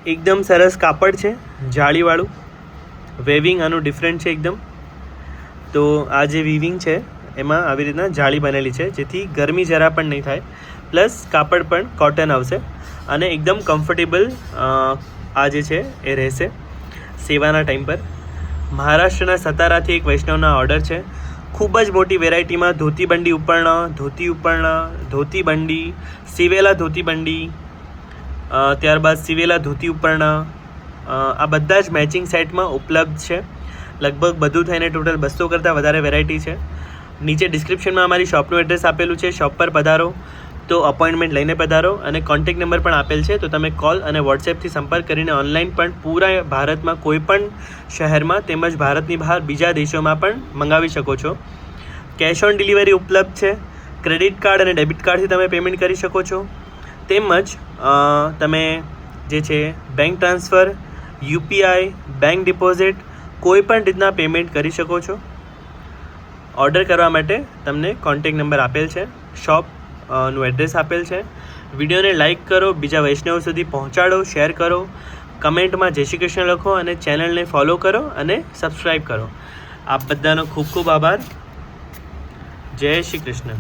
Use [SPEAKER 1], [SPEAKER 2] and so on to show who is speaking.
[SPEAKER 1] એકદમ સરસ કાપડ છે, જાળીવાળું. વેવિંગ આનું ડિફરન્ટ છે એકદમ. તો આ જે વીવિંગ છે એમાં આવી રીતના જાળી બનેલી છે, જેથી ગરમી જરા પણ નહીં થાય. પ્લસ કાપડ પણ કોટન આવશે અને એકદમ કમ્ફર્ટેબલ આ જે છે એ રહેશે સેવાના ટાઈમ પર. મહારાષ્ટ્રના સતારાથી એક વૈષ્ણવના ઓર્ડર છે. ખૂબ જ મોટી વેરાયટીમાં ધોતી બંડી ઉપરના, ધોતી બંડી, સીવેલા ધોતી બંડી, ત્યારબાદ સીવેલા ધોતી ઉપરના, આ બધા જ મેચિંગ સેટમાં ઉપલબ્ધ છે. લગભગ બધું થઈને ટોટલ 200 કરતાં વધારે વેરાયટી છે. નીચે ડિસ્ક્રિપ્શનમાં અમારી શોપનું એડ્રેસ આપેલું છે. શોપ પર પધારો તો અપોઇન્ટમેન્ટ લઈને પધારો અને કોન્ટેક્ટ નંબર પણ આપેલ છે, તો તમે કોલ અને વોટ્સએપથી સંપર્ક કરીને ઓનલાઈન પણ પૂરા ભારતમાં કોઈ પણ શહેરમાં તેમજ ભારતની બહાર બીજા દેશોમાં પણ મંગાવી શકો છો. કેશ ઓન ડિલિવરી ઉપલબ્ધ છે. ક્રેડિટ કાર્ડ અને ડેબિટ કાર્ડથી તમે પેમેન્ટ કરી શકો છો. તેમજ તમે જે છે bank transfer, UPI, bank deposit કોઈ પણ રીતના પેમેન્ટ કરી શકો છો. ઓર્ડર કરવા માટે તમને કોન્ટેક્ટ નંબર આપેલ છે, શોપનું એડ્રેસ આપેલ છે. વિડીયોને લાઇક કરો, બીજા વૈષ્ણવ સુધી પહોંચાડો, શેર કરો, કમેન્ટમાં જય શ્રી કૃષ્ણ લખો અને ચેનલને ફોલો કરો અને સબસ્ક્રાઈબ કરો. આપ બધાનો ખૂબ ખૂબ આભાર. જય શ્રી કૃષ્ણ.